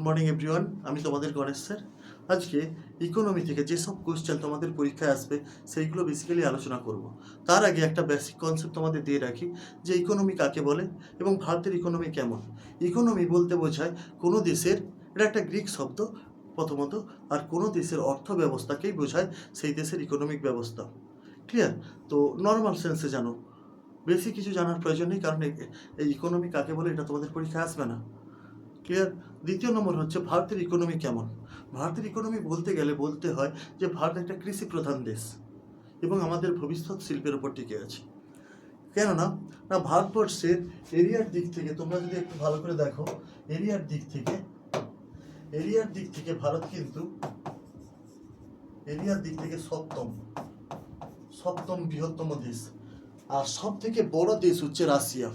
Morning everyone, আমি তোমাদের Ganesh sir. আজকে ইকোনমি থেকে যেসব কোয়েশ্চেন তোমাদের পরীক্ষায় আসবে সেইগুলো বেসিক্যালি আলোচনা করব। তার আগে একটা বেসিক কনসেপ্ট তোমাদের দিয়ে রাখি যে ইকোনমি কাকে বলে এবং ভারতের ইকোনমি কেমন। ইকোনমি বলতে বোঝায় কোনো দেশের, এটা একটা গ্রিক শব্দ প্রথমত, আর কোনো দেশের অর্থ ব্যবস্থাকেই বোঝায় সেই দেশের ইকোনমিক ব্যবস্থা। ক্লিয়ার? তো নর্মাল সেন্সে জানো, বেশি কিছু জানার প্রয়োজন নেই, কারণ এই ইকোনমি কাকে বলে এটা তোমাদের পরীক্ষায় আসবে না। ক্লিয়ার? দ্বিতীয় নম্বর হচ্ছে ভারতের ইকোনমি কেমন। ভারতের ইকোনমি বলতে গেলে বলতে হয় যে ভারত একটা কৃষি প্রধান দেশ এবং আমাদের ভবিষ্যৎ শিল্পের উপর টিকে আছে। কেননা ভারতবর্ষের এরিয়ার দিক থেকে তোমরা যদি একটু ভালো করে দেখো, এরিয়ার দিক থেকে ভারত কিন্তু এরিয়ার দিক থেকে সপ্তম বৃহত্তম দেশ, আর সব থেকে বড় দেশ হচ্ছে রাশিয়া।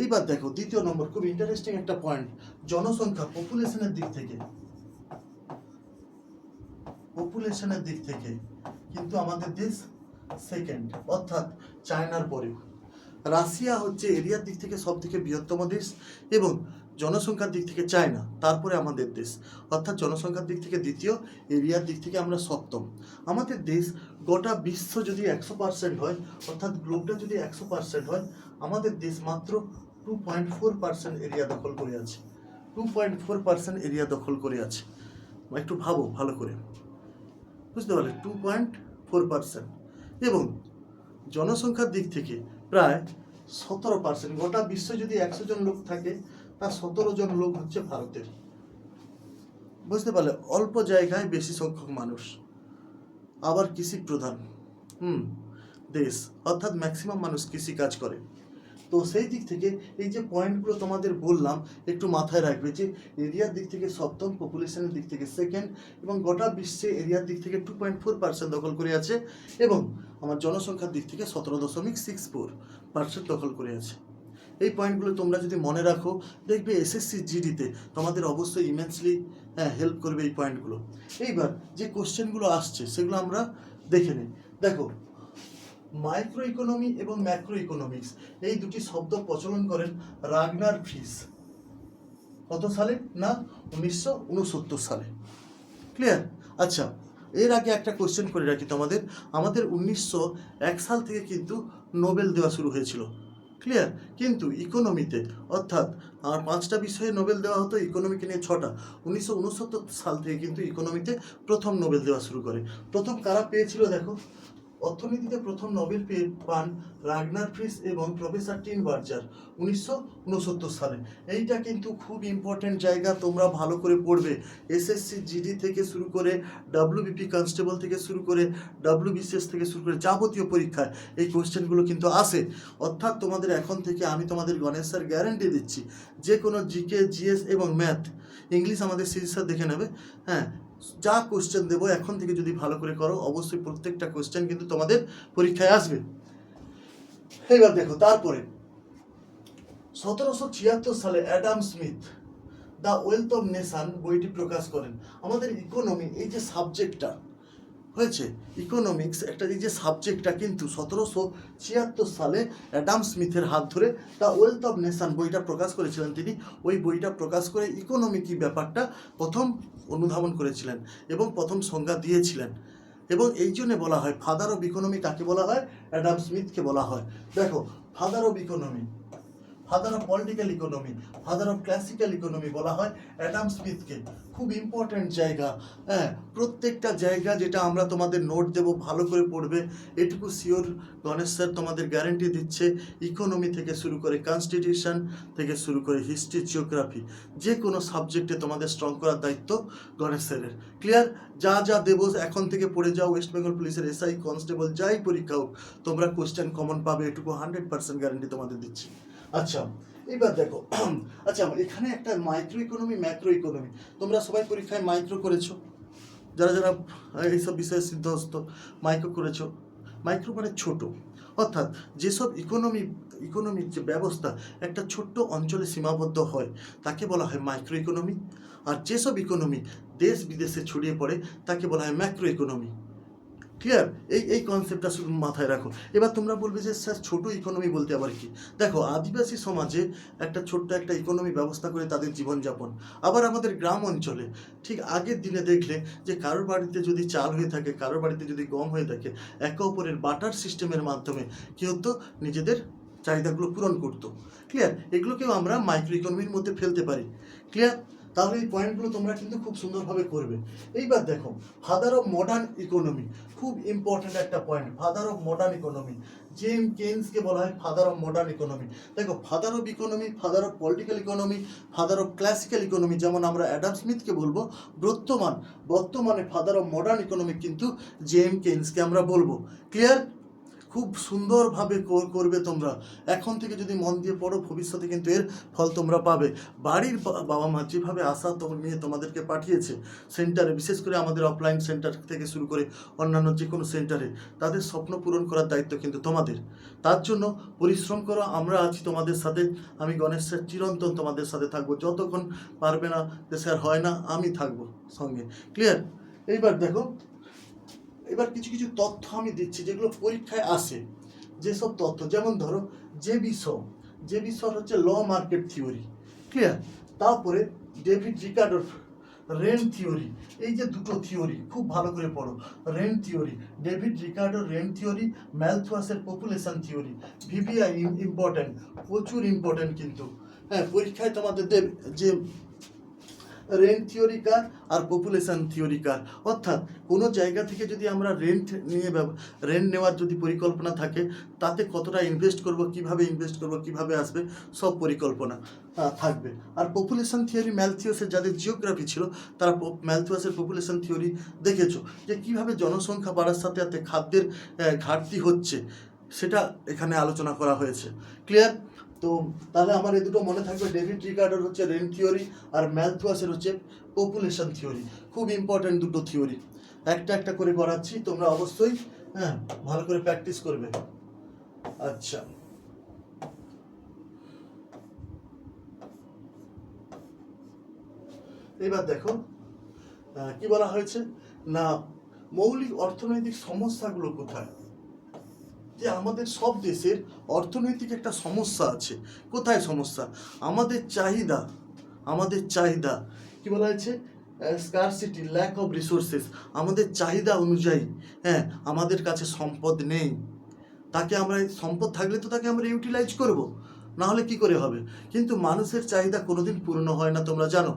এইবার দেখো দ্বিতীয় নম্বর, খুব ইন্টারেস্টিং একটা পয়েন্ট, জনসংখ্যা পপুলেশনের দিক থেকে কিন্তু আমাদের দেশ সেকেন্ড, অর্থাৎ চায়নার পরে। রাশিয়া হচ্ছে এরিয়ার দিক থেকে সব থেকে বৃহত্তম দেশ এবং জনসংখ্যার দিক থেকে চায়না, তারপরে আমাদের দেশ, অর্থাৎ জনসংখ্যার দিক থেকে দ্বিতীয়, এরিয়ার দিক থেকে আমরা সপ্তম। আমাদের দেশ গোটা বিশ্ব যদি 100% হয়, অর্থাৎ গ্লোবটা যদি 100% হয়, আমাদের দেশ মাত্র 2.4% এরিয়া দখল করে আছে। 2.4% এরিয়া দখল করে আছে। একটু ভাবো ভালো করে, বুঝতে পারলে? 2.4%। এবং জনসংখ্যার দিক থেকে প্রায় 17%। গোটা বিশ্ব যদি 100 জন লোক থাকে, তার 17 জন লোক হচ্ছে ভারতের। বুঝতে পারলে? অল্প জায়গায় বেশি সংখ্যক মানুষ, আবার কৃষি প্রধান দেশ, অর্থাৎ ম্যাক্সিমাম মানুষ কৃষি কাজ করে। তো সেই দিক থেকে এই যে পয়েন্টগুলো তোমাদের বললাম একটু মাথায় রাখবে, যে এরিয়ার দিক থেকে সপ্তম, পপুলেশনের দিক থেকে সেকেন্ড, এবং গোটা বিশ্বে এরিয়ার দিক থেকে 2.4% দখল করে আছে, এবং আমার জনসংখ্যার দিক থেকে 17.64% দখল করে আছে। এই পয়েন্টগুলো তোমরা যদি মনে রাখো, দেখবে এসএসসি জিডিতে তোমাদের অবশ্যই ইমেন্সলি হেল্প করবে এই পয়েন্টগুলো। এইবার যে কোশ্চেনগুলো আসছে সেগুলো আমরা দেখে নিই। দেখো, মাইক্রো ইকোনমি এবং ম্যাক্রো ইকোনমিক্স এই দুটি শব্দ প্রচলন করেন রাগনার ফ্রিস। কত সালে? না, 1969 সালে। ক্লিয়ার? আচ্ছা, এর আগে একটা কোশ্চেন করে রাখি তোমাদের, আমাদের 1901 সাল থেকে কিন্তু নোবেল দেওয়া শুরু হয়েছিল। ক্লিয়ার? কিন্তু ইকোনমিতে, অর্থাৎ আর 5টা বিষয়ে নোবেল দেওয়া হতো, ইকোনমিকে নিয়ে 6টা। 1969 সাল থেকে কিন্তু ইকোনমিতে প্রথম নোবেল দেওয়া শুরু করে। প্রথম কারা পেয়েছিল দেখো, অর্থনীতিতে প্রথম নোবেল পান রাগনার ফ্রিস এবং প্রফেসর টিনবার্জার 1969 সালে। এইটা কিন্তু খুব ইম্পর্টেন্ট জায়গা, তোমরা ভালো করে পড়বে। এসএসসি জিডি থেকে শুরু করে, ডাব্লিউবিপি কনস্টেবল থেকে শুরু করে, ডাব্লিউবিসিএস থেকে শুরু করে যাবতীয় পরীক্ষায় এই কোয়েশ্চেনগুলো কিন্তু আসে। অর্থাৎ তোমাদের এখন থেকে আমি তোমাদের গণেশ স্যার গ্যারান্টি দিচ্ছি, যে কোনো জিকে, জিএস এবং ম্যাথ, ইংলিশ আমাদের সিরিজ স্যার দেখে নেবে, যা কোশ্চেন দেবো এখন থেকে যদি ভালো করে করো, অবশ্যই প্রত্যেকটা কোশ্চেন কিন্তু তোমাদের পরীক্ষায় আসবে। এইবার দেখো, তারপরে 1776 সালে Adam Smith the wealth of nation বইটি প্রকাশ করেন। আমাদের ইকোনমি এই যে সাবজেক্টটা হয়েছে, ইকোনমিক্স একটা এই যে সাবজেক্টটা কিন্তু 1776 সালে অ্যাডাম স্মিথের হাত ধরে দ্য ওয়েলথ অফ নেশন বইটা প্রকাশ করেছিলেন তিনি। ওই বইটা প্রকাশ করে ইকোনমি কি ব্যাপারটা প্রথম অনুধাবন করেছিলেন এবং প্রথম সংজ্ঞা দিয়েছিলেন। এবং এই জন্যে বলা হয় ফাদার অফ ইকোনমি কাকে বলা হয়? অ্যাডাম স্মিথকে বলা হয়। দেখো, father of economy, father of political economy, father of classical economy বলা হয় অ্যাডাম স্মিথকে। খুব ইম্পর্ট্যান্ট জায়গা, প্রত্যেকটা জায়গা যেটা আমরা তোমাদের নোট দেব, ভালো করে পড়বে, এটুকু শিওর গণেশ স্যার তোমাদের গ্যারান্টি দিচ্ছে। ইকোনমি থেকে শুরু করে কনস্টিটিউশন থেকে শুরু করে হিস্ট্রি, জিওগ্রাফি, যে কোনো সাবজেক্টে তোমাদের স্ট্রং করার দায়িত্ব গণেশ স্যারের। ক্লিয়ার? যা যা দেবো এখন থেকে পড়ে যাও, ওয়েস্ট বেঙ্গল পুলিশের এসআই, কনস্টেবল যাই পরীক্ষা হোক, তোমরা কোশ্চেন কমন পাবে, এটুকু 100% গ্যারান্টি তোমাদের দিচ্ছি। আচ্ছা, এবার দেখো, আচ্ছা এখানে একটা মাইক্রো ইকোনমি, ম্যাক্রো ইকোনমি, তোমরা সবাই পরীক্ষায় মাইক্রো করেছো, যারা যারা এইসব বিষয়ে সিদ্ধহস্ত, মাইক্রো করেছো। মাইক্রো মানে ছোট, অর্থাৎ যেসব ইকোনমির যে ব্যবস্থা একটা ছোট্ট অঞ্চলে সীমাবদ্ধ হয় তাকে বলা হয় মাইক্রো ইকোনমি। আর যেসব ইকোনমি দেশ বিদেশে ছড়িয়ে পড়ে তাকে বলা হয় ম্যাক্রো ইকোনমি। ক্লিয়ার? এই কনসেপ্টটা শুধু মাথায় রাখো। এবার তোমরা বলবে যে স্যার ছোট ইকোনমি বলতে আবার কি? দেখো, আদিবাসী সমাজে একটা ছোট্ট একটা ইকোনমি ব্যবস্থা করে তাদের জীবনযাপন। আবার আমাদের গ্রাম অঞ্চলে ঠিক আগের দিনে দেখলে যে কারোর বাড়িতে যদি চাল হয়ে থাকে, কারোর বাড়িতে যদি গম হয়ে থাকে, একে অপরের বাটার সিস্টেমের মাধ্যমে কী হতো, নিজেদের চাহিদাগুলো পূরণ করতো। ক্লিয়ার? এগুলোকেও আমরা মাইক্রো ইকোনমির মধ্যে ফেলতে পারি। ক্লিয়ার? তাহলে এই পয়েন্টগুলো তোমরা কিন্তু খুব সুন্দরভাবে করবে। এইবার দেখো, ফাদার অফ মডার্ন ইকোনমি, খুব ইম্পর্ট্যান্ট একটা point. Father of modern economy, James কেইন্সকে বলা হয় ফাদার অফ মডার্ন ইকোনমি। দেখো, father of economy, father of political economy, father of classical economy, যেমন আমরা অ্যাডাম স্মিথকে বলবো, বর্তমানে ফাদার অফ মডার্ন ইকোনমি কিন্তু জেমস কেইন্সকে আমরা বলবো। ক্লিয়ার? খুব সুন্দরভাবে করবে তোমরা। এখন থেকে যদি মন দিয়ে পড়ো, ভবিষ্যতে কিন্তু এর ফল তোমরা পাবে। বাড়ির বাবা মা যেভাবে আশা নিয়ে তোমাদেরকে পাঠিয়েছে সেন্টারে, বিশেষ করে আমাদের অফলাইন সেন্টার থেকে শুরু করে অন্যান্য যে কোনো সেন্টারে, তাদের স্বপ্ন পূরণ করার দায়িত্ব কিন্তু তোমাদের। তার জন্য পরিশ্রম করো, আমরা আছি তোমাদের সাথে। আমি গণেশ স্যার চিরন্তন তোমাদের সাথে থাকবো, যতক্ষণ পারবে না যে স্যার হয় না, আমি থাকবো সঙ্গে। ক্লিয়ার? এইবার দেখো, এবার কিছু কিছু তথ্য আমি দিচ্ছি যেগুলো পরীক্ষায় আসে। যেসব তথ্য, যেমন ধরো যে বিষয় হচ্ছে ল মার্কেট থিওরি। ক্লিয়ার? তারপরে ডেভিড রিকার্ডোর রেন্ট থিওরি। এই যে দুটো থিওরি খুব ভালো করে পড়ো। রেন্ট থিওরি, ডেভিড রিকার্ডোর রেন্ট থিওরি, ম্যালথুয়াসের পপুলেশন থিওরি। ভিভিআই ইম্পর্টেন্ট, প্রচুর ইম্পর্টেন্ট কিন্তু। হ্যাঁ, পরীক্ষায় তোমাদের দেব যে রেন্ট থিওরি কার আর পপুলেশন থিওরি কার। অর্থাৎ কোনো জায়গা থেকে যদি আমরা রেন্ট নেওয়ার যদি পরিকল্পনা থাকে, তাতে কতটা ইনভেস্ট করব, কিভাবে ইনভেস্ট করব, কিভাবে আসবে, সব পরিকল্পনা থাকবে। আর পপুলেশন থিওরি, ম্যালথিউসের যাদের জিওগ্রাফি ছিল তারা ম্যালথিউসের পপুলেশন থিওরি দেখেছো যে কিভাবে জনসংখ্যা বাড়ার সাথে সাথে খাদ্যের ঘাটতি হচ্ছে, সেটা এখানে আলোচনা করা হয়েছে। ক্লিয়ার? তো তাহলে আমার এই দুটো মনে থাকবে, ডেভিড রিকার্ডোর হচ্ছে রেন্ট থিওরি আর ম্যালথুয়াসের হচ্ছে পপুলেশন থিওরি। খুব ইম্পর্টেন্ট দুটো থিওরি। একটা একটা করে করাচ্ছি, তোমরা অবশ্যই ভালো করে প্র্যাকটিস করবে। আচ্ছা, এবার দেখো কি বলা হয়েছে না, মৌলিক অর্থনৈতিক সমস্যাগুলো কোথায়। যে আমাদের সব দেশের অর্থনৈতিক একটা সমস্যা আছে। কোথায় সমস্যা? আমাদের চাহিদা কি বলা হয়েছে, স্কারসিটি, ল্যাক অফ রিসোর্সেস। আমাদের চাহিদা অনুযায়ী আমাদের কাছে সম্পদ নেই। তাকে আমরা, সম্পদ থাকলে তো তাকে আমরা ইউটিলাইজ করব, না হলে কি করে হবে? কিন্তু মানুষের চাহিদা কোনোদিন পূর্ণ হয় না, তোমরা জানো।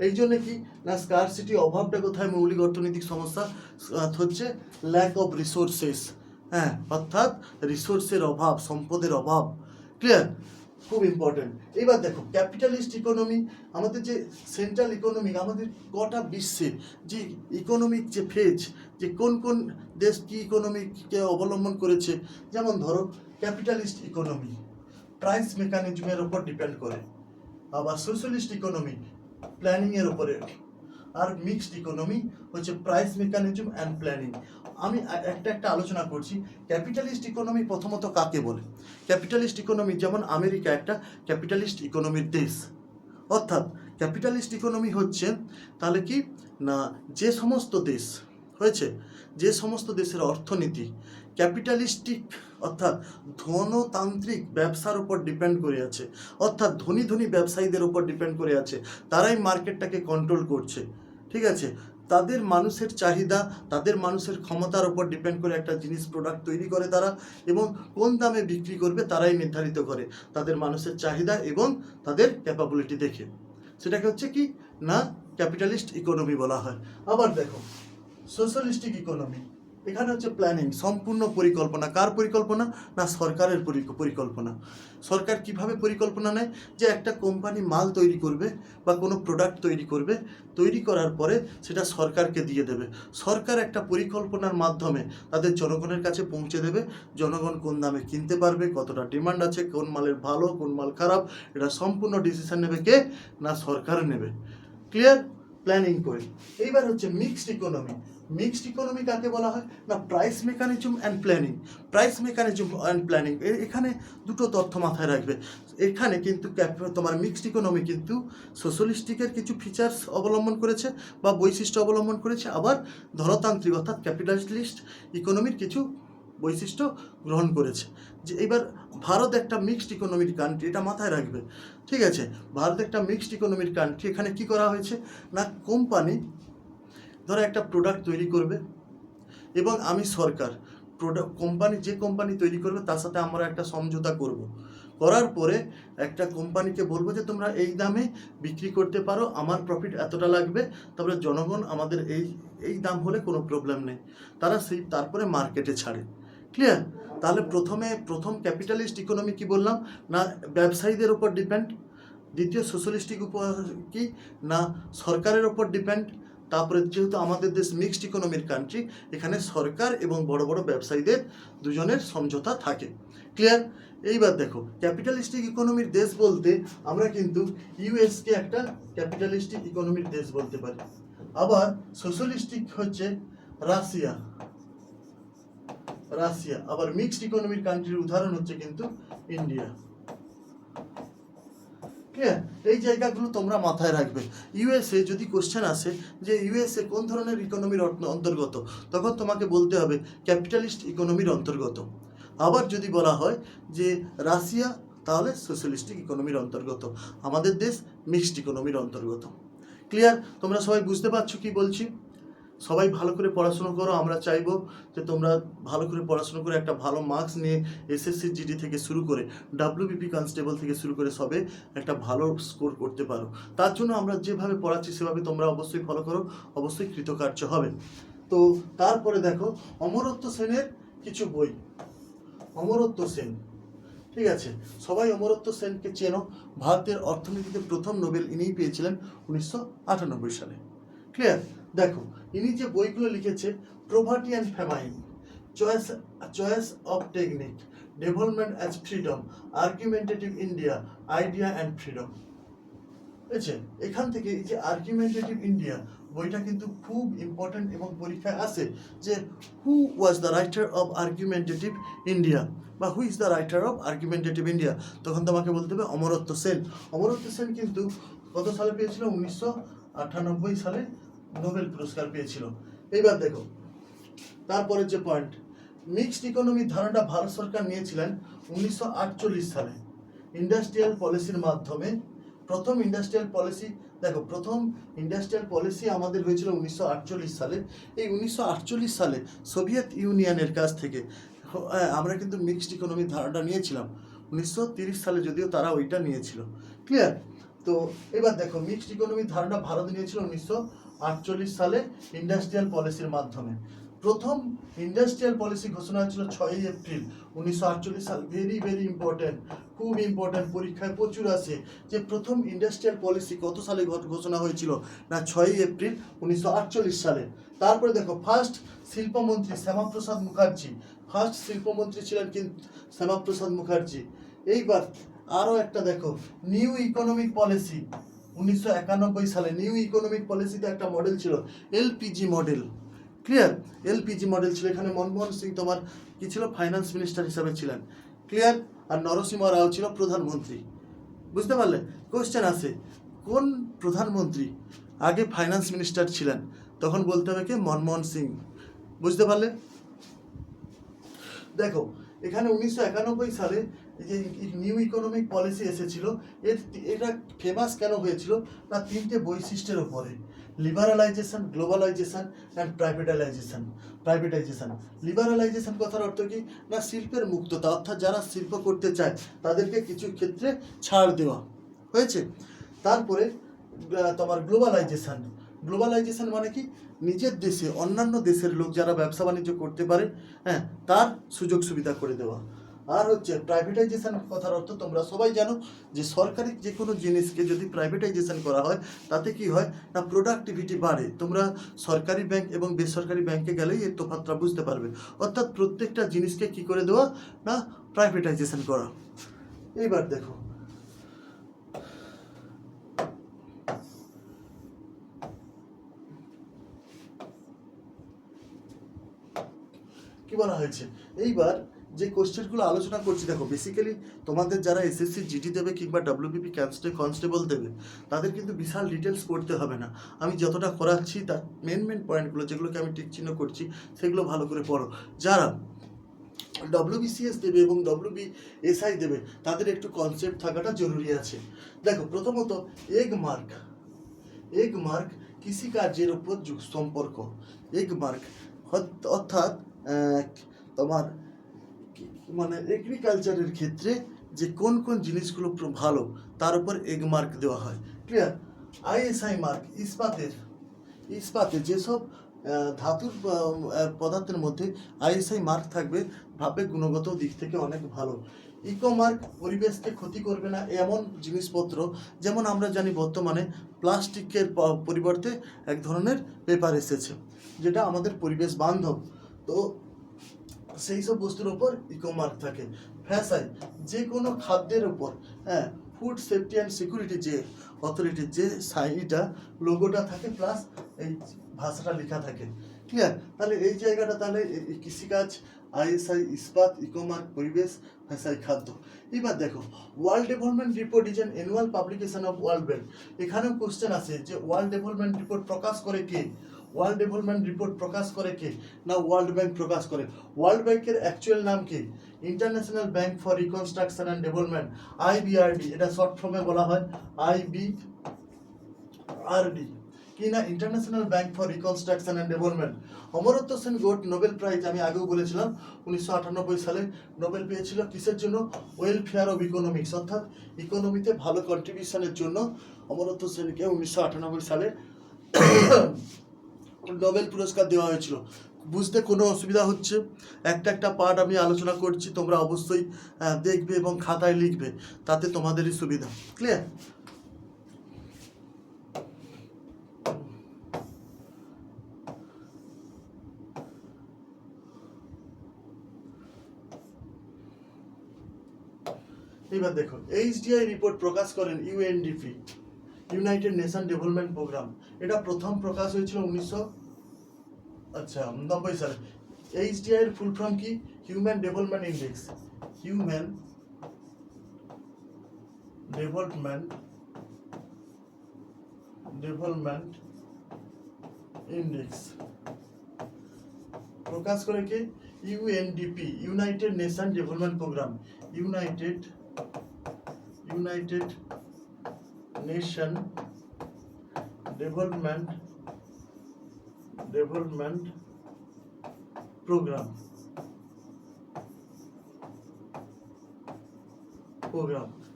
এই জন্য কি না, স্কারসিটি, অভাবটা কোথায় মৌলিক অর্থনৈতিক সমস্যা হচ্ছে ল্যাক অফ রিসোর্সেস। অর্থাৎ রিসোর্সের অভাব, সম্পদের অভাব। ক্লিয়ার? খুব ইম্পর্টেন্ট। এবার দেখো, ক্যাপিটালিস্ট ইকোনমি, আমাদের যে সেন্ট্রাল ইকোনমি, আমাদের গোটা বিশ্বে যে ইকোনমিক যে ফেজ, যে কোন কোন দেশ কি ইকোনমিকে অবলম্বন করেছে, যেমন ধরো ক্যাপিটালিস্ট ইকোনমি প্রাইস মেকানিজমের উপর ডিপেন্ড করে, আবার সোশ্যালিস্ট ইকোনমি প্ল্যানিংয়ের উপরে, আর মিক্সড ইকোনমি হচ্ছে প্রাইস মেকানিজম অ্যান্ড প্ল্যানিং। আমি একটা আলোচনা করছি। ক্যাপিটালিস্ট ইকোনমি প্রথমত কাকে বলে? ক্যাপিটালিস্ট ইকোনমি, যেমন আমেরিকা একটা ক্যাপিটালিস্ট ইকোনমির দেশ। অর্থাৎ ক্যাপিটালিস্ট ইকোনমি হচ্ছে তাহলে কি না, যে সমস্ত দেশ হয়েছে, যে সমস্ত দেশের অর্থনীতি ক্যাপিটালিস্টিক অর্থাৎ ধনতান্ত্রিক ব্যবসার উপর ডিপেন্ড করে আছে, অর্থাৎ ধনী ধনী ব্যবসায়ীদের উপর ডিপেন্ড করে আছে, তারাই মার্কেটটাকে কন্ট্রোল করছে। ঠিক আছে? তাদের মানুষের চাহিদা, তাদের মানুষের ক্ষমতার উপর ডিপেন্ড করে একটা জিনিস প্রোডাক্ট তৈরি করে তারা, এবং কোন দামে বিক্রি করবে তারাই নির্ধারিত করে তাদের মানুষের চাহিদা এবং তাদের ক্যাপাবিলিটি দেখে। সেটাকে হচ্ছে কি না ক্যাপিটালিস্ট ইকোনমি বলা হয়। আবার দেখো সোশ্যালিস্টিক ইকোনমি, এখানে হচ্ছে প্ল্যানিং, সম্পূর্ণ পরিকল্পনা। কার পরিকল্পনা? না সরকারের পরিকল্পনা। সরকার কিভাবে পরিকল্পনা নেয়, যে একটা কোম্পানি মাল তৈরি করবে বা কোনো প্রোডাক্ট তৈরি করবে, তৈরি করার পরে সেটা সরকারকে দিয়ে দেবে। সরকার একটা পরিকল্পনার মাধ্যমে তাদের জনগণের কাছে পৌঁছে দেবে। জনগণ কোন দামে কিনতে পারবে, কতটা ডিমান্ড আছে, কোন মালের ভালো, কোন মাল খারাপ, এটা সম্পূর্ণ ডিসিশন নেবে কে? না সরকার নেবে। ক্লিয়ার? প্ল্যানিং করে। এইবার হচ্ছে মিক্সড ইকোনমি। মিক্সড ইকোনমি কাকে বলা হয় না price mechanism and planning. Price mechanism and planning এখানে দুটো তথ্য মাথায় রাখবে। এখানে কিন্তু তোমার মিক্সড ইকোনমি কিন্তু সোশ্যালিস্টিকের কিছু ফিচার্স অবলম্বন করেছে বা বৈশিষ্ট্য অবলম্বন করেছে, আবার ধনতান্ত্রিক অর্থাৎ ক্যাপিটালিস্ট ইকোনমির কিছু বৈশিষ্ট্য গ্রহণ করেছে। যে এবার ভারত একটা মিক্সড ইকোনমির কান্ট্রি, এটা মাথায় রাখবে, ঠিক আছে। ভারত একটা মিক্সড ইকোনমির কান্ট্রি। এখানে কি করা হয়েছে না কোম্পানি ধরো একটা প্রোডাক্ট তৈরি করবে এবং আমি সরকার কোম্পানি যে কোম্পানি তৈরি করবে তার সাথে আমরা একটা সমঝোতা করব। করার পরে একটা কোম্পানিকে বলবো যে তোমরা এই দামে বিক্রি করতে পারো, আমার প্রফিট এতটা লাগবে, তারপরে জনগণ আমাদের এই দাম হলে কোনো প্রবলেম নেই, তারা তারপরে মার্কেটে ছাড়ে। ক্লিয়ার? তাহলে প্রথম ক্যাপিটালিস্ট ইকোনমি কি বললাম না ব্যবসায়ীদের উপর ডিপেন্ড, দ্বিতীয় সোশ্যালিস্টিক উপর কি না সরকারের ওপর ডিপেন্ড, তারপরে যেহেতু আমাদের দেশ মিক্সড ইকোনমির কান্ট্রি এখানে সরকার এবং বড় বড় ব্যবসায়ীদের দুজনের সমঝোতা থাকে। ক্লিয়ার? এইবার দেখো ক্যাপিটালিস্টিক ইকোনমির দেশ বলতে আমরা কিন্তু ইউএসকে একটা ক্যাপিটালিস্টিক ইকোনমির দেশ বলতে পারি, আবার সোশ্যালিস্টিক হচ্ছে রাশিয়া, আবার মিক্সড ইকোনমির কান্ট্রির উদাহরণ হচ্ছে কিন্তু ইন্ডিয়া। ক্লিয়ার? এই জায়গাগুলো তোমরা মাথায় রাখবে। ইউএসএ যদি কোশ্চেন আসে যে ইউএসএ কোন ধরনের ইকোনমির অন্তর্গত, তখন তোমাকে বলতে হবে ক্যাপিটালিস্ট ইকোনমির অন্তর্গত। আবার যদি বলা হয় যে রাশিয়া, তাহলে সোশ্যালিস্টিক ইকোনমির অন্তর্গত। আমাদের দেশ মিক্সড ইকোনমির অন্তর্গত। ক্লিয়ার? তোমরা সবাই বুঝতে পারছো কি বলছি? সবাই ভালো করে পড়াশুনো করো। আমরা চাইবো যে তোমরা ভালো করে পড়াশুনো করে একটা ভালো মার্কস নিয়ে এসএসসি জিডি থেকে শুরু করে ডাব্লিউবিপি কনস্টেবল থেকে শুরু করে সবে একটা ভালো স্কোর করতে পারো। তার জন্য আমরা যেভাবে পড়াচ্ছি সেভাবে তোমরা অবশ্যই ফলো করো, অবশ্যই কৃতকার্য হবে। তো তারপরে দেখো অমরত্ব সেনের কিছু বই। অমরত্ব সেন, ঠিক আছে, সবাই অমরত্ব সেনকে চেনো। ভারতের অর্থনীতিতে প্রথম নোবেল ইনিই পেয়েছিলেন 1998 সালে। ক্লিয়ার? দেখো ইনি যে বইগুলো লিখেছে poverty and famine, choice of technique, development as freedom, argumentative India, idea and freedom. বুঝছে? এখান থেকে এই যে আর্গুমেন্টেটিভ ইন্ডিয়া বইটা কিন্তু খুব ইম্পর্টেন্ট এবং পরীক্ষায় আসে যে who was the writer of argumentative India বা who is the writer of argumentative India, তখন তোমাকে বলতে হবে অমরত্ব সেন। অমরত্ব সেন কিন্তু কত সালে পেয়েছিল? 1998 সালে নোবেল পুরস্কার পেয়েছিল। এইবার দেখো তারপরে যে পয়েন্ট, মিক্সড ইকোনমির ধারণা ভারত সরকার নিয়েছিলেন 1948 সালে ইন্ডাস্ট্রিয়াল পলিসির মাধ্যমে। প্রথম ইন্ডাস্ট্রিয়াল পলিসি, দেখো প্রথম ইন্ডাস্ট্রিয়াল পলিসি আমাদের হয়েছিল 1948 সালে। এই 1948 সালে সোভিয়েত ইউনিয়নের কাছ থেকে আমরা কিন্তু মিক্সড ইকোনমির ধারণা নিয়েছিলাম। 1930 সালে যদিও তারা ওইটা নিয়েছিল। ক্লিয়ার? তো এবার দেখো মিক্সড ইকোনমির ধারণা ভারত নিয়েছিল 1948 সালে ইন্ডাস্ট্রিয়াল পলিসির মাধ্যমে। প্রথম ইন্ডাস্ট্রিয়াল পলিসি ঘোষণা হয়েছিল 6 এপ্রিল 1948 সাল। ভেরি ভেরি ইম্পর্টেন্ট, খুব ইম্পর্টেন্ট, পরীক্ষায় প্রচুর আসে যে প্রথম ইন্ডাস্ট্রিয়াল পলিসি কত সালে ঘোষণা হয়েছিল না 6 এপ্রিল 1948 সালে। তারপরে দেখো ফার্স্ট শিল্পমন্ত্রী শ্যামাপ্রসাদ মুখার্জি, ফার্স্ট শিল্পমন্ত্রী ছিলেন কিন্তু শ্যামাপ্রসাদ মুখার্জি। এইবার আরও একটা দেখো নিউ ইকোনমিক পলিসি 1991 সালে। নিউ ইকোনমিক পলিসিতে একটা মডেল ছিল LPG model. Clear? LPG model ছিল। এখানে মনমোহন সিং তোমার কি ছিল? ফাইন্যান্স মিনিস্টার হিসাবে ছিলেন। ক্লিয়ার? আর নরসিংহ রাও ছিল প্রধানমন্ত্রী। বুঝতে পারলে? কোশ্চেন আসে কোন প্রধানমন্ত্রী আগে ফাইন্যান্স মিনিস্টার ছিলেন, তখন বলতে হবে কি? মনমোহন সিং। বুঝতে পারলে? দেখো এখানে 1991 সালে যে নিউ ইকোনমিক পলিসি এসেছিল, এটা ফেমাস কেন হয়েছিল না 3টে বৈশিষ্ট্যের উপরে: liberalisation, globalisation and privatisation. Liberalisation কথার অর্থ কি না শিল্পের মুক্ততা, অর্থাৎ যারা শিল্প করতে চায় তাদেরকে কিছু ক্ষেত্রে ছাড় দেওয়া হয়েছে। তারপরে তোমার গ্লোবালাইজেশন মানে কি? নিজের দেশে অন্যান্য দেশের লোক যারা ব্যবসা বাণিজ্য করতে পারে, হ্যাঁ, তার সুযোগ সুবিধা করে দেওয়া। আর হচ্ছে প্রাইভেটাইজেশন কথার অর্থ তোমরা সবাই জানো যে সরকারি যে কোনো জিনিসকে যদি প্রাইভেটাইজেশন করা হয় তাতে কি হয় না প্রোডাক্টিভিটি বাড়ে। তোমরা সরকারি ব্যাংক এবং বেসরকারি ব্যাংকে গেলেই এর তফাৎটা বুঝতে পারবে। অর্থাৎ প্রত্যেকটা জিনিসকে কি করে দেওয়া না প্রাইভেটাইজেশন করা। এইবার দেখো কি বলা হয়েছে। এইবার যে কোশ্চেনগুলো আলোচনা করছি দেখো, বেসিক্যালি তোমাদের যারা এসএসসি জিডি দেবে কিংবা ডাব্লিউবিপি কনস্টেবল দেবে তাদের কিন্তু বিশাল ডিটেলস পড়তে হবে না। আমি যতটা করাচ্ছি তার মেন পয়েন্টগুলো যেগুলোকে আমি টিক চিহ্ন করছি সেগুলো ভালো করে পড়ো। যারা ডব্লিউবিসিএস দেবে এবং ডব্লিউবিএসআই দেবে তাদের একটু কনসেপ্ট থাকাটা জরুরি আছে। দেখো প্রথমত এগ মার্ক কৃষিকার্যের উপর সম্পর্ক। এগ মার্ক অর্থাৎ তোমার মানে এগ্রিকালচারের ক্ষেত্রে যে কোন কোন জিনিসগুলো ভালো তার উপর এগ মার্ক দেওয়া হয়। ক্লিয়ার? আইএসআই মার্ক ইস্পাতে যেসব ধাতুর পদার্থের মধ্যে আইএসআই মার্ক থাকবে ভাবে গুণগত দিক থেকে অনেক ভালো। ইকো মার্ক পরিবেশকে ক্ষতি করবে না এমন জিনিসপত্র, যেমন আমরা জানি বর্তমানে প্লাস্টিকের পরিবর্তে এক ধরনের পেপার এসেছে যেটা আমাদের পরিবেশ বান্ধব, তো সেই সব বস্তুর ওপর ইকো মার্ক থাকে। ফ্যাসাই যে কোনো খাদ্যের ওপর, হ্যাঁ, ফুড সেফটি অ্যান্ড সিকিউরিটি যে অথরিটির যে সাইনটা লোগোটা থাকে প্লাস এই ভাষাটা লেখা থাকে। ক্লিয়ার? তাহলে এই জায়গাটা তাহলে কৃষিকাজ, আইএসআই, ইস্পাত, ইকোমার্ক, পরিবেশ, ফ্যাসাই, খাদ্য। এবার দেখো world development report is an annual publication of world bank. এখানেও কোশ্চেন আছে যে ওয়ার্ল্ড ডেভেলপমেন্ট রিপোর্ট প্রকাশ করে কে? ওয়ার্ল্ড ডেভেলপমেন্ট রিপোর্ট প্রকাশ করে কে? না ওয়ার্ল্ড ব্যাংক প্রকাশ করে। ওয়ার্ল্ড ব্যাংকের অ্যাকচুয়াল নাম কি? International bank for reconstruction and development, IBRD. এটা শর্ট ফর্মে বলা হয় আইবিআরডি, কি না international bank for reconstruction and development. Amartya Sen goat Nobel prize আমি আগেও বলেছিলাম 1998 সালে নোবেল পেয়েছিল কিসের জন্য? ওয়েলফেয়ার অফ ইকোনমিক্স, অর্থাৎ ইকোনমিতে ভালো কন্ট্রিবিউশনের জন্য অমর্ত্য সেনকে 1998 সালে নোবেল পুরস্কার দেওয়া হয়েছিল। বুঝতে কোনো অসুবিধা হচ্ছে? একটা পার্ট আমি আলোচনা করছি, তোমরা অবশ্যই দেখবে এবং খাতায় লিখবে, তাতে তোমাদেরই সুবিধা। ক্লিয়ার? এবার দেখো এইচডিআই রিপোর্ট প্রকাশ করেন UNDP, united nation development programme. এটা প্রথম প্রকাশ হয়েছিল 1990 সালে। এইচডিআই এর ফুল ফর্ম কি? Human development index. Human development index প্রকাশ করে কে? UNDP, united nation development programme. United nation development programme.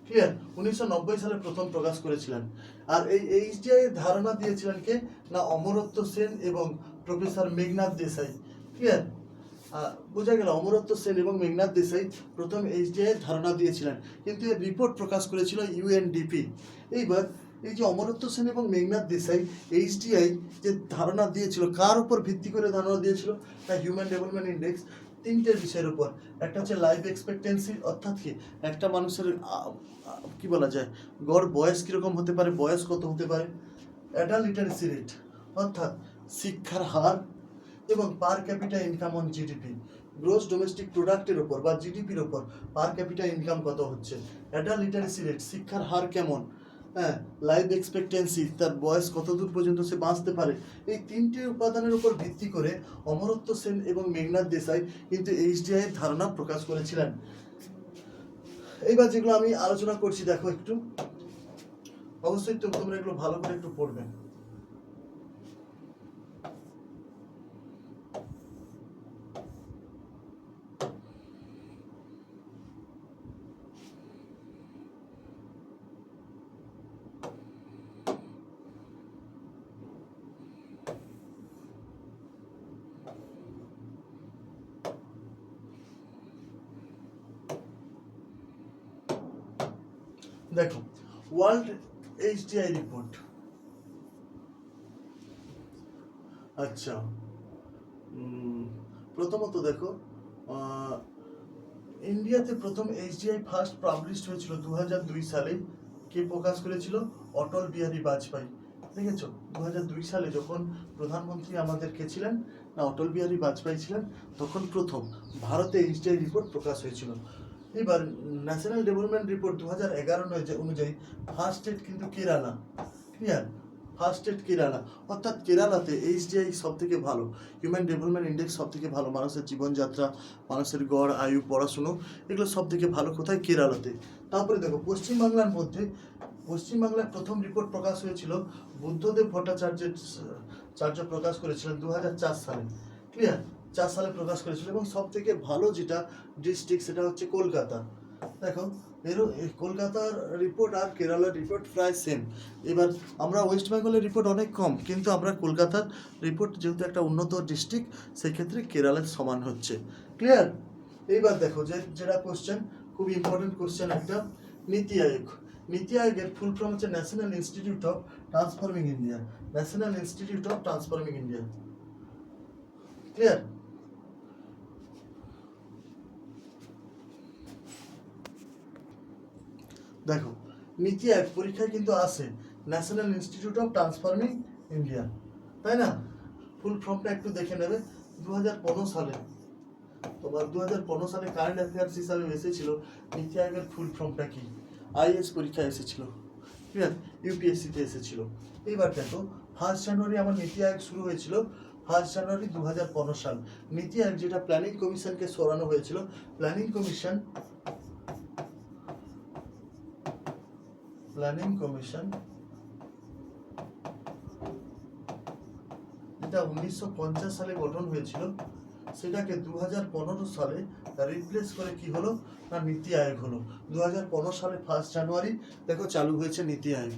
Clear? 1990 সালে প্রথম প্রকাশ করেছিলেন। আর এই এইচডিআই এর ধারণা দিয়েছিলেন কে? না অমর্ত্য সেন এবং প্রফেসর মেঘনাথ দেশাই। ক্লিয়ার? বোঝা গেল অমর্ত্য সেন এবং মেঘনাথ দেশাই প্রথম এইচডিআই এর ধারণা দিয়েছিলেন, কিন্তু এর রিপোর্ট প্রকাশ করেছিল ইউএনডিপি। এইবার এই যে অমর্ত্য সেন এবং মেঘনাথ দেশাই এইচডিআই যে ধারণা দিয়েছিল, কার উপর ভিত্তি করে ধারণা দিয়েছিল? না হিউম্যান ডেভেলপমেন্ট ইন্ডেক্স তিনটে বিষয়ের উপর। একটা হচ্ছে লাইফ এক্সপেক্টেন্সি, অর্থাৎ কি একটা মানুষের কি বলা যায় গড় বয়স কীরকম হতে পারে, বয়স কত হতে পারে। অ্যাডাল্ট লিটারেসি রেট অর্থাৎ শিক্ষার হার, এবং পার capital income on GDP, gross domestic প্রোডাক্টের ওপর বা জিডিপির ওপর পার ক্যাপিটা ইনকাম কত হচ্ছে। অ্যাডাল্ট লিটারেসি রেট শিক্ষার হার কেমন, হ্যাঁ, লাইফ এক্সপেক্টেন্সি তার বয়স কত দূর পর্যন্ত সে বাঁচতে পারে। এই তিনটে উপাদানের উপর ভিত্তি করে অমর্ত্য সেন এবং মেঘনাথ দেশাই কিন্তু এইচডিআই এর ধারণা প্রকাশ করেছিলেন। এইবার যেগুলো আমি আলোচনা করছি দেখো একটু, অবশ্যই তোমরা এগুলো ভালো করে একটু পড়বে। দেখো ওয়ার্ল্ড এইচডিআই রিপোর্ট। আচ্ছা, প্রথমত দেখো ইন্ডিয়াতে প্রথম এইচডিআই ফার্স্ট পাবলিশড হয়েছিল 2002 সালে। কে প্রকাশ করেছিল? অটল বিহারী বাজপেয়ী। দেখেছো 2002 সালে যখন প্রধানমন্ত্রী আমাদের কে ছিলেন, না অটল বিহারী বাজপেয়ী ছিলেন, তখন প্রথম ভারতে এইচডিআই রিপোর্ট প্রকাশ হয়েছিল। এবার ন্যাশনাল ডেভেলপমেন্ট রিপোর্ট 2011 অনুযায়ী ফার্স্ট স্টেট কিন্তু Kerala. Clear? First state Kerala, অর্থাৎ কেরালাতে এইচডিআই সব থেকে ভালো, হিউম্যান ডেভেলপমেন্ট ইন্ডেক্স সব থেকে ভালো, মানুষের জীবনযাত্রা, মানুষের গড় আয়ু, পড়াশুনো, এগুলো সব থেকে ভালো কোথায়? কেরালাতে। তারপরে দেখো পশ্চিমবাংলার মধ্যে, পশ্চিমবাংলার প্রথম রিপোর্ট প্রকাশ হয়েছিল বুদ্ধদেব ভট্টাচার্য প্রকাশ করেছিলেন 2004 সালে। ক্লিয়ার? 4 সালে প্রকাশ করেছিল। এবং সব থেকে ভালো যেটা ডিস্ট্রিক্ট সেটা হচ্ছে কলকাতা। দেখো কলকাতার রিপোর্ট আর কেরালার রিপোর্ট প্রায় সেম। এবার আমরা ওয়েস্ট বেঙ্গলের রিপোর্ট অনেক কম, কিন্তু আমরা কলকাতার রিপোর্ট যেহেতু একটা উন্নত ডিস্ট্রিক্ট, সেই ক্ষেত্রে কেরালার সমান হচ্ছে। ক্লিয়ার? এইবার দেখো যেটা কোশ্চেন, খুব ইম্পর্টেন্ট কোশ্চেন একটা, নীতি আয়োগ। নীতি আয়োগের ফুল ফর্ম হচ্ছে national institute of transforming India. National institute of transforming India. Clear? দেখো নীতি আয়োগ পরীক্ষায় কিন্তু আসে national institute of transforming India, তাই না? ফুল ফর্মটা একটু দেখে নেবে। 2015 সালে, তোমার 2015 সালে কারেন্ট অ্যাফেয়ার্স হিসাবে এসেছিল নীতি আয়োগের ফুল ফর্মটা কি, আইএস পরীক্ষায় এসেছিল। ঠিক আছে? ইউপিএসসিতে এসেছিল। এইবার দেখো 1 জানুয়ারি আমার নীতি আয়োগ শুরু হয়েছিল, 1 জানুয়ারি 2015 সাল। নীতি আয়োগ যেটা প্ল্যানিং কমিশনকে সরানো হয়েছিল, প্ল্যানিং কমিশন যেটা 1950 সালে গঠন হয়েছিল, সেটাকে 2015 সালে রিপ্লেস করে কি হলো, না নীতি আয়োগ হলো। 2015 সালে 1 জানুয়ারি দেখো চালু হয়েছে নীতি আয়োগ।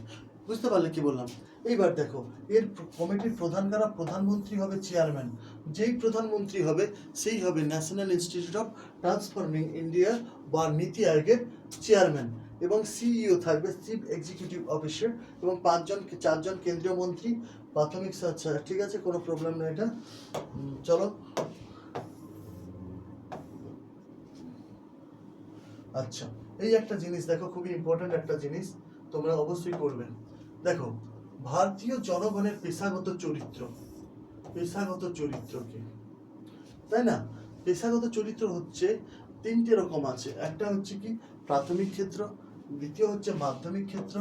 বুঝতে পারলে কি বললাম? এইবার দেখো এর কমিটির প্রধান কারা? প্রধানমন্ত্রী হবে চেয়ারম্যান। যেই প্রধানমন্ত্রী হবে সেই হবে national institute of transforming India বা নীতি আয়োগের চেয়ারম্যান। এবং সিইও থাকবে, চিফ এক্সিকিউটিভ অফিসার, এবং 4জন কেন্দ্রীয় মন্ত্রী, প্রাথমিক। আচ্ছা ঠিক আছে, কোনো প্রবলেম নেই এটা। চলো, আচ্ছা এই একটা জিনিস দেখো, খুবই ইম্পর্টেন্ট একটা জিনিস, তোমরা অবশ্যই করবে। দেখো ভারতীয় জনগণের পেশাগত চরিত্র কি, তাই না? পেশাগত চরিত্র হচ্ছে 3টে রকম আছে। একটা হচ্ছে কি প্রাথমিক ক্ষেত্র, দ্বিতীয় হচ্ছে মাধ্যমিক ক্ষেত্র,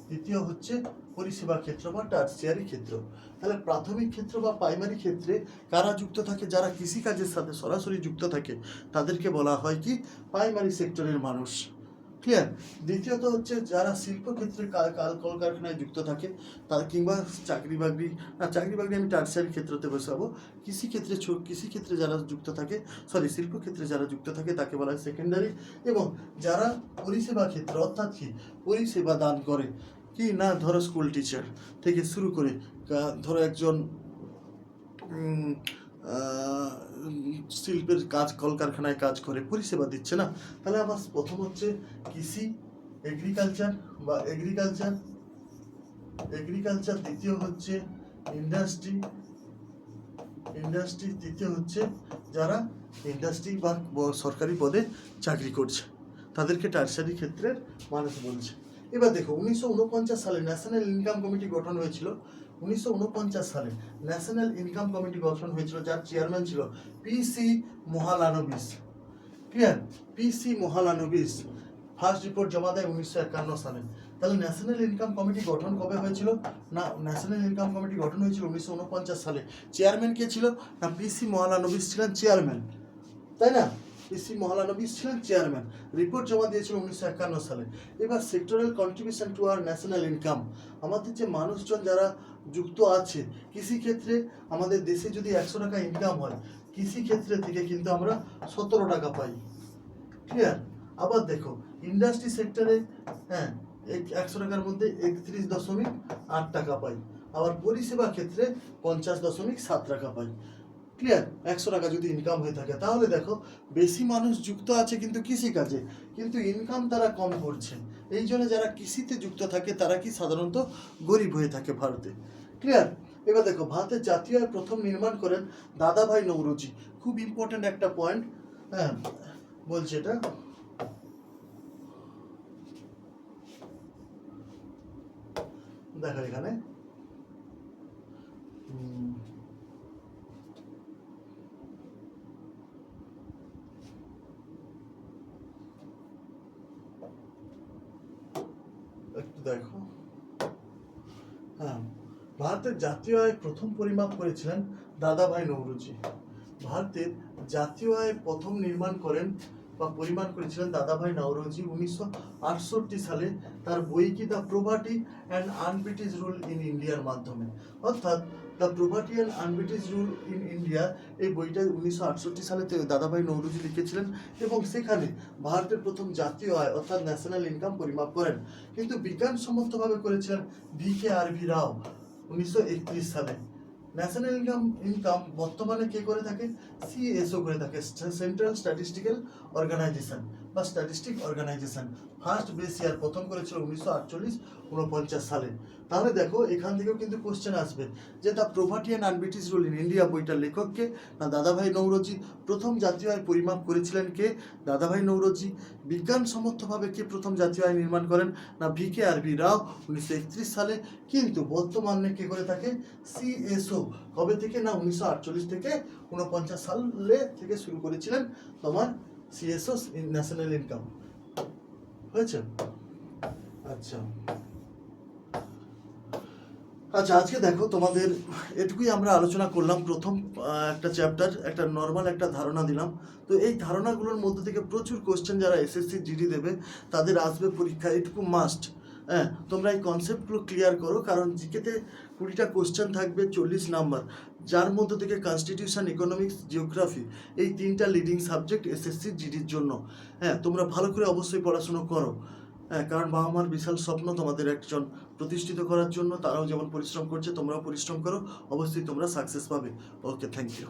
তৃতীয় হচ্ছে পরিষেবা ক্ষেত্র বা টার্সিয়ারি ক্ষেত্র। তাহলে প্রাথমিক ক্ষেত্র বা প্রাইমারি ক্ষেত্রে কারা যুক্ত থাকে? যারা কৃষিকাজের সাথে সরাসরি যুক্ত থাকে তাদেরকে বলা হয় কি প্রাইমারি সেক্টরের মানুষ। ক্লিয়ার? দ্বিতীয়ত হচ্ছে যারা শিল্পক্ষেত্রে কলকারখানায় যুক্ত থাকে, তার কিংবা চাকরি বাকরি আমি টার্সিয়ারি ক্ষেত্রতে বসাবো। কৃষিক্ষেত্রে যারা যুক্ত থাকে, শিল্পক্ষেত্রে যারা যুক্ত থাকে তাকে বলা হয় সেকেন্ডারি। এবং যারা পরিষেবা ক্ষেত্রে, অর্থাৎ কি পরিষেবা দান করে, কি না ধরো স্কুল টিচার থেকে শুরু করে, ধরো একজন শিল্পের কাজ, কলকারখানায় কাজ করে পরিষেবা দিচ্ছে না, তাহলে আমার প্রথম হচ্ছে কৃষি, এগ্রিকালচার, দ্বিতীয় হচ্ছে ইন্ডাস্ট্রি, তৃতীয় হচ্ছে যারা ইন্ডাস্ট্রি বা সরকারি পদে চাকরি করছে, তাদেরকে টার্সারি ক্ষেত্রের মানুষ বলছে। এবার দেখো 1949 সালে ন্যাশনাল ইনকাম কমিটি গঠন হয়েছিল। 1949 সালে ন্যাশনাল ইনকাম কমিটি গঠন হয়েছিল, যার চেয়ারম্যান ছিল পিসি মহালানোবিস। ক্লিয়ার? পিসি মহালানোবিস ফার্স্ট রিপোর্ট জমা দেয় 1951 সালে। তাহলে ন্যাশনাল ইনকাম কমিটি গঠন কবে হয়েছিল? না ন্যাশনাল ইনকাম কমিটি গঠন হয়েছিল 1949 সালে। চেয়ারম্যান কে ছিল? না পিসি মহালানোবিস ছিলেন চেয়ারম্যান, তাই না? পিসি মহালানোবিস ছিলেন চেয়ারম্যান। রিপোর্ট জমা দিয়েছিল 1951 সালে। এবার sectoral contribution to our national income, আমাদের যে মানুষজন যারা যুক্ত আছে কৃষিক্ষেত্রে, আমাদের দেশে যদি 100 টাকা ইনকাম হয়, কৃষিক্ষেত্রে থেকে কিন্তু আমরা 17 টাকা পাই। ক্লিয়ার? আবার দেখো ইন্ডাস্ট্রি সেক্টরে, হ্যাঁ 100 টাকার মধ্যে 31.8 টাকা পাই। আবার পরিষেবা ক্ষেত্রে 50.7 টাকা পাই। ক্লিয়ার? 100 টাকা যদি ইনকাম হয়ে থাকে, তাহলে দেখো বেশি মানুষ যুক্ত আছে কিন্তু কৃষিকাজে, কিন্তু ইনকাম তারা কম করছে। এই জন্য যারা কৃষিতে যুক্ত থাকে তারা কি সাধারণত গরিব হয়ে থাকে ভারতে। ক্লিয়ার? এবার দেখো ভারতের জাতীয় আয় প্রথম নির্মাণ করেন দাদাভাই নৌরোজি। খুব ইম্পর্টেন্ট একটা পয়েন্ট, হ্যাঁ বলছি এটা। দেখো এখানে উম, একটু দেখো। হ্যাঁ, ভারতের জাতীয় আয় প্রথম পরিমাপ করেছিলেন দাদাভাই নৌরোজি। ভারতের জাতীয় আয় প্রথম নির্মাণ করেন বা পরিমাণ করেছিলেন দাদাভাই নৌরোজি 1968 সালে তার বই কি the poverty and un-British rule in ইন্ডিয়ার মাধ্যমে। অর্থাৎ the poverty and un-British rule in India এই বইটা 1968 সালে দাদাভাই নৌরোজি লিখেছিলেন এবং সেখানে ভারতের প্রথম জাতীয় আয় অর্থাৎ ন্যাশনাল ইনকাম পরিমাপ করেন। কিন্তু বিজ্ঞানসম্মতভাবে করেছিলেন VKRV রাও 1931 সালে। ন্যাশনাল ইনকাম বর্তমানে কে করে থাকে? CSO করে থাকে, সেন্ট্রাল স্ট্যাটিস্টিক্যাল অর্গানাইজেশন বা statistic organisation. First base year প্রথম করেছিল 1948-49 সালে। তাহলে দেখো এখান থেকেও কিন্তু কোশ্চেন আসবে যে the poverty and un-British rule in India বইটার লেখককে না দাদাভাই নৌরোজি। প্রথম জাতীয় আয় পরিমাপ করেছিলেন কে? দাদাভাই নৌরোজি। বিজ্ঞানসম্মতভাবে কে প্রথম জাতীয় আয় নির্মাণ করেন? না VKRV রাও 1931 সালে। কিন্তু বর্তমানে কে করে থাকে? CSO। কবে থেকে? না 1948 থেকে 49 সালে থেকে শুরু করেছিলেন তোমার CSO ন্যাশনাল ইনকাম। হয়েছে? আচ্ছা আচ্ছা, আজকে দেখো তোমাদের এটুকুই আমরা আলোচনা করলাম। প্রথম একটা চ্যাপ্টার, একটা নর্মাল একটা ধারণা দিলাম। তো এই ধারণাগুলোর মধ্যে থেকে প্রচুর কোশ্চেন যারা SSC GD দেবে তাদের আসবে পরীক্ষা, এটুকু মাস্ট। হ্যাঁ, তোমরা এই কনসেপ্টগুলো ক্লিয়ার করো, কারণ জিকেতে 20টা কোশ্চেন থাকবে, 40 নাম্বার, যার মধ্যে থেকে কনস্টিটিউশন, ইকোনমিক্স, জিওগ্রাফি এই 3টা লিডিং সাবজেক্ট SSC GDর জন্য। হ্যাঁ, তোমরা ভালো করে অবশ্যই পড়াশুনো করো। হ্যাঁ, কারণ বাবা মার বিশাল স্বপ্ন তোমাদের একজন প্রতিষ্ঠিত করার জন্য। তারাও যেমন পরিশ্রম করছে, তোমরাও পরিশ্রম করো, অবশ্যই তোমরা সাকসেস পাবে। ওকে, থ্যাংক ইউ।